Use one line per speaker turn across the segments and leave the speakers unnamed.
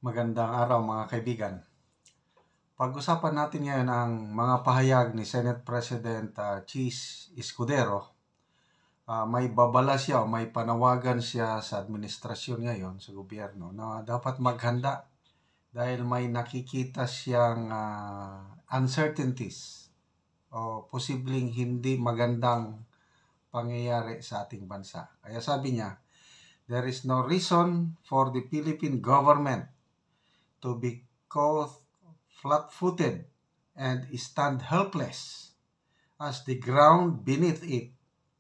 Magandang araw mga kaibigan. Pag-usapan natin ngayon ang mga pahayag ni Senate President Chis Escudero. May babala siya o may panawagan siya sa administrasyon ngayon sa gobyerno na dapat maghanda dahil may nakikita siyang uncertainties o posibleng hindi magandang pangyayari sa ating bansa. Kaya sabi niya, there is no reason for the Philippine government to be caught flat-footed and stand helpless as the ground beneath it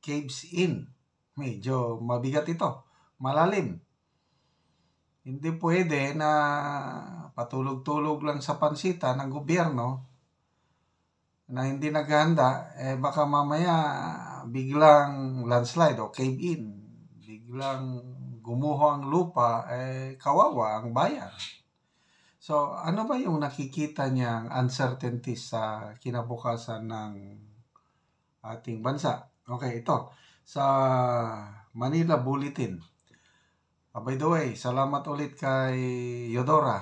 caves in. Medyo mabigat ito, malalim. Hindi pwede na patulog-tulog lang sa pansita ng gobyerno na hindi naghahanda, baka mamaya biglang landslide o cave in. Biglang gumuho ang lupa, kawawa ang bayan. So, ano ba yung nakikita niyang uncertainty sa kinabukasan ng ating bansa? Okay, ito. Sa Manila Bulletin. By the way, salamat ulit kay Yodora.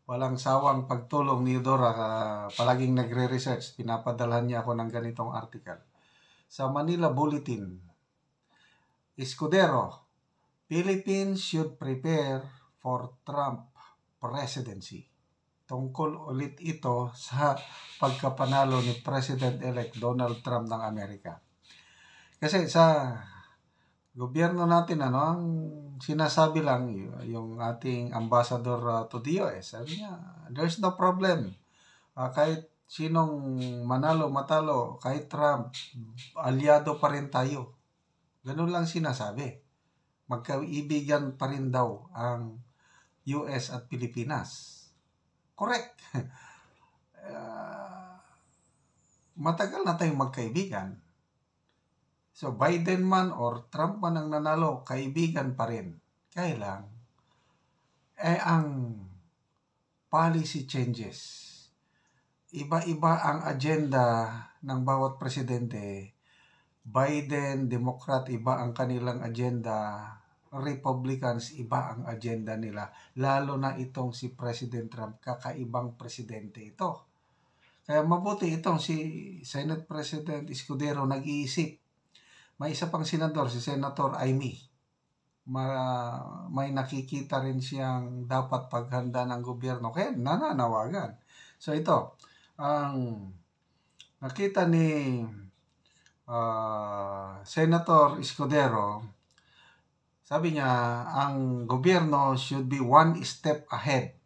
Walang sawang pagtulong ni Yodora. Palaging nagre-research. Pinapadalhan niya ako ng ganitong article. Sa Manila Bulletin. Escudero, Philippines should prepare for Trump presidency. Tungkol ulit ito sa pagkapanalo ni President-elect Donald Trump ng Amerika. Kasi sa gobyerno natin, ang sinasabi lang yung ating ambassador to the US, sabi niya, there's no problem. Kahit sinong manalo, matalo, kahit Trump, aliado pa rin tayo. Ganun lang sinasabi. Magkaibigan pa rin daw ang US at Pilipinas. Correct. Matagal na tayong magkaibigan. So, Biden man or Trump man ang nanalo, kaibigan pa rin. Kaya lang, ang policy changes. Iba-iba ang agenda ng bawat presidente. Biden, Democrat, iba ang kanilang agenda. Republicans, iba ang agenda nila. Lalo na itong si President Trump, kakaibang presidente ito. Kaya mabuti itong si Senate President Escudero nag-iisip. May isa pang senador, si Senator Amy. May nakikita rin siyang dapat paghanda ng gobyerno. Kaya nananawagan. So ito, ang nakita ni Senator Escudero, sabi niya, ang gobyerno should be one step ahead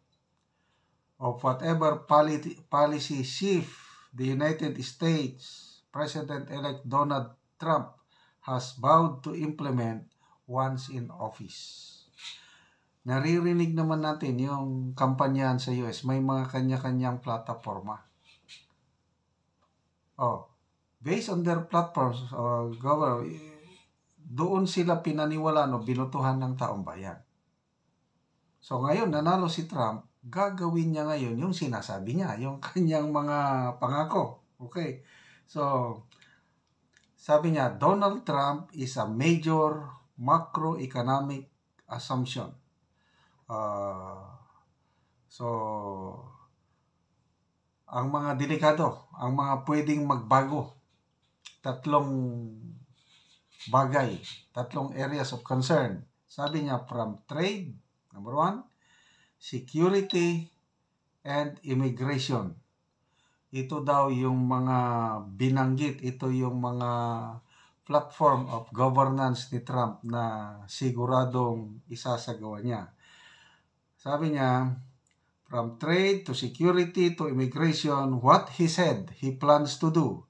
of whatever policy shift the United States President-elect Donald Trump has vowed to implement once in office. Naririnig naman natin yung kampanyahan sa US, may mga kanya-kanyang plataforma. Based on their platforms, doon sila pinaniwalaan o binutuhan ng taong bayan. So ngayon, nanalo si Trump, gagawin niya ngayon yung sinasabi niya, yung kanyang mga pangako. Okay. So, sabi niya, Donald Trump is a major macroeconomic assumption. Ang mga delikado, ang mga pwedeng magbago, tatlong areas of concern. Sabi niya, from trade, number 1, security, and immigration. Ito daw yung mga binanggit, ito yung mga platform of governance ni Trump na siguradong isasagawa niya. Sabi niya, from trade to security to immigration, what he said he plans to do.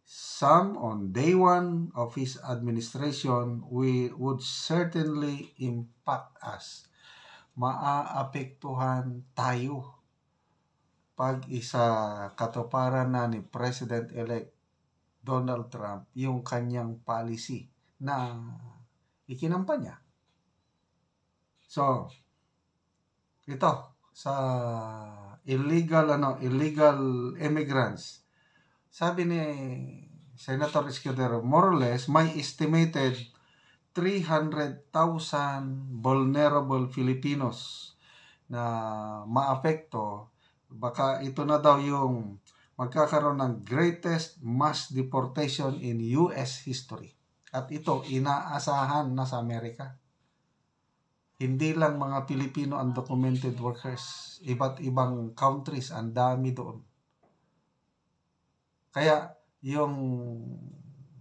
Some on day one of his administration would certainly impact us. Maaapektuhan tayo pag katuparan na ni President-elect Donald Trump yung kanyang policy na ikinampa niya. So, ito sa illegal immigrants. Sabi ni Senator Escudero, more or less, may estimated 300,000 vulnerable Filipinos na maapekto, baka ito na daw yung magkakaroon ng greatest mass deportation in US history. At ito, inaasahan na sa Amerika. Hindi lang mga Pilipino undocumented workers, iba't ibang countries, ang dami doon. Kaya yung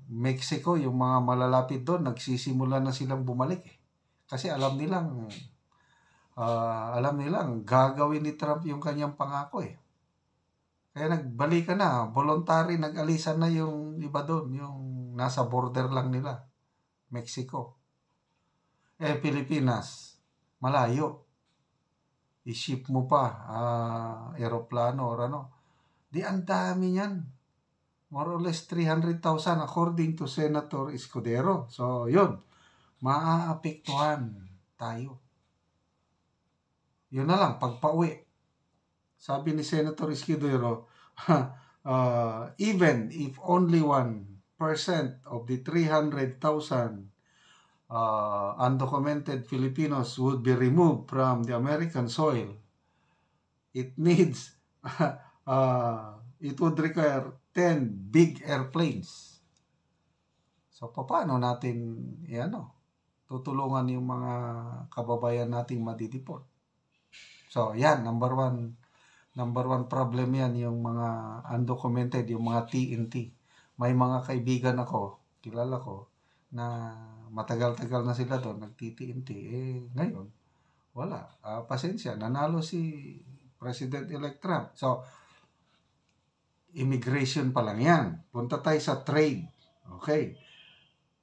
Mexico, yung mga malalapit doon, nagsisimula na silang bumalik eh. Kasi alam nilang gagawin ni Trump yung kanyang pangako eh. Kaya nagbalikan na, voluntary, nag-alisan na yung iba doon, yung nasa border lang nila, Mexico. Pilipinas, malayo. I-ship mo pa, aeroplano or ano. Di ang dami niyan. More or less 300,000 according to Senator Escudero. So, yun. Maaapektuhan tayo. Yun na lang, pagpa-uwi. Sabi ni Senator Escudero, even if only 1% of the 300,000 undocumented Filipinos would be removed from the American soil, it needs, it would require 10 big airplanes. So, paano natin, tutulungan yung mga kababayan nating madideport? So, yan, number one problem yan, yung mga undocumented, yung mga TNT. May mga kaibigan ako, kilala ko, na matagal-tagal na sila doon, nagti-TNT. Ngayon, wala. Pasensya, nanalo si President-elect Trump. So, immigration pa lang yan. Punta tayo sa trade. Okay.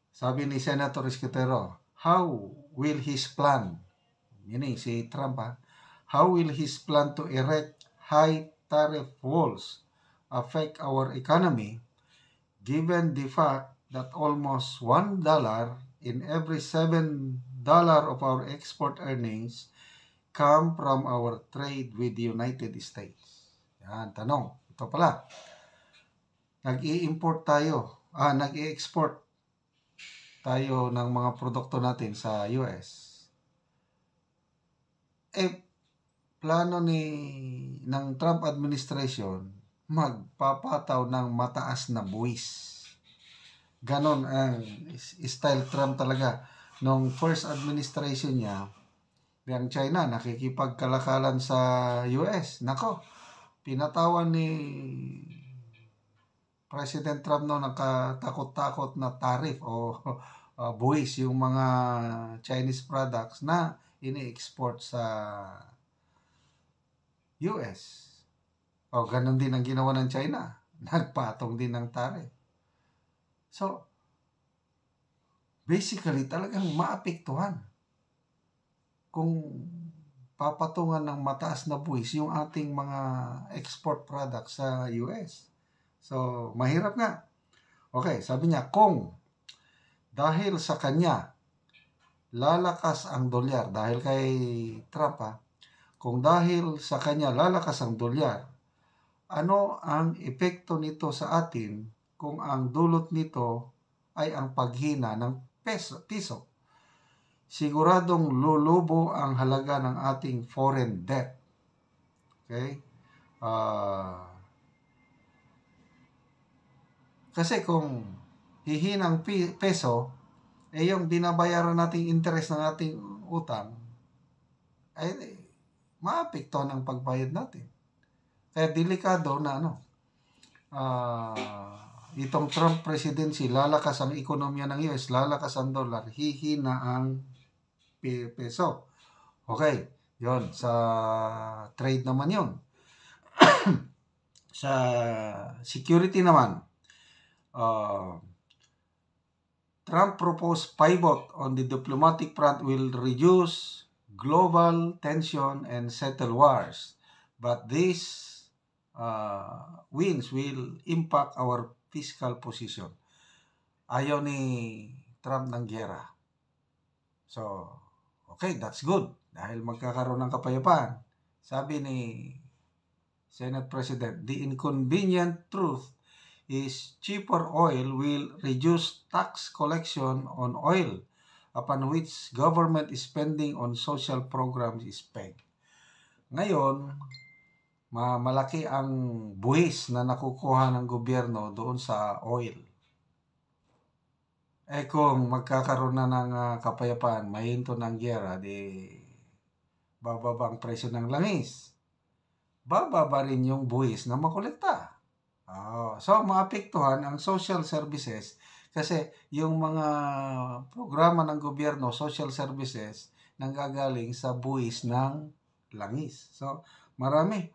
Sabi ni Senator Escudero, how will his plan, yun si Trump how will his plan to erect high tariff walls affect our economy given the fact that almost $1 in every $7 of our export earnings come from our trade with the United States? Yan, tanong. Ito pala, nag-i-export tayo ng mga produkto natin sa US. Plano ng Trump administration magpapataw ng mataas na buwis. Ganon ang style Trump talaga. Nung first administration niya, yung China nakikipagkalakalan sa US. Nako, pinatawan ni President Trump nakatakot-takot na tariff o buwis yung mga Chinese products na ini-export sa US. O ganun din ang ginawa ng China. Nagpatong din ng tariff. So, basically talagang maapektuhan kung papatungan ng mataas na buwis yung ating mga export products sa US. So, mahirap nga. Okay, sabi niya, kung dahil sa kanya lalakas ang dolyar, dahil kay Trump kung dahil sa kanya lalakas ang dolyar, ano ang epekto nito sa atin kung ang dulot nito ay ang paghina ng piso? Siguradong lulubo ang halaga ng ating foreign debt. Okay? Kasi kung hihinang peso, yung binabayaran nating interest ng ating utang, ay maapektuhan ang pagbayad natin. Kaya delikado na itong Trump presidency, lalakas ang ekonomiya ng US, lalakas ang dollar, hihina ang peso. Okay, yon sa trade naman yon. Sa security naman, Trump proposed pivot on the diplomatic front will reduce global tension and settle wars. But these wins will impact our fiscal position. Ayaw ni Trump ng giyera. So, okay, that's good. Dahil magkakaroon ng kapayapaan. Sabi ni Senate President, the inconvenient truth is cheaper oil will reduce tax collection on oil, upon which government spending on social programs is pegged. Ngayon, malaki ang buwis na nakukuha ng gobyerno doon sa oil. Kung magkakaroon na ng kapayapaan, mahinto ng gyera, di bababa ang presyo ng langis. Bababa rin yung buwis na makolekta. So, maapektuhan ang social services kasi yung mga programa ng gobyerno, social services, nanggagaling sa buwis ng langis. So, maraming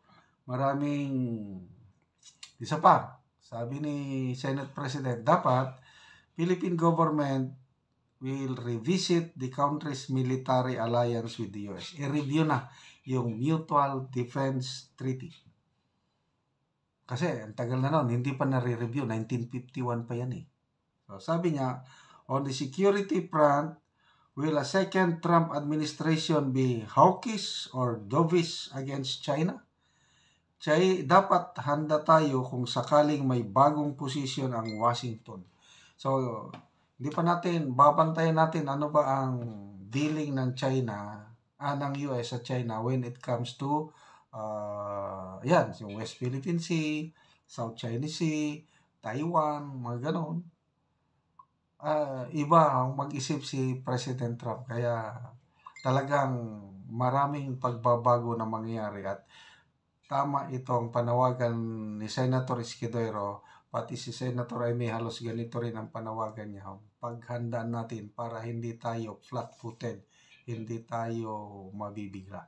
isa pa. Sabi ni Senate President, dapat Philippine government will revisit the country's military alliance with the US. I-review na yung Mutual Defense Treaty. Kasi ang tagal na noon, hindi pa nare-review. 1951 pa yan eh. So, sabi niya, on the security front, will a second Trump administration be hawkish or dovish against China? Dapat handa tayo kung sakaling may bagong posisyon ang Washington. So, hindi pa natin, babantayan natin ano ba ang dealing ng ng US at China when it comes to yung West Philippine Sea, South China Sea, Taiwan, mga ganon. Iba ang mag-isip si President Trump. Kaya talagang maraming pagbabago na mangyayari at tama itong panawagan ni Senator Escudero, pati si Senator Amy, halos ganito rin ang panawagan niya. Paghandaan natin para hindi tayo flat-footed, hindi tayo mabibigla.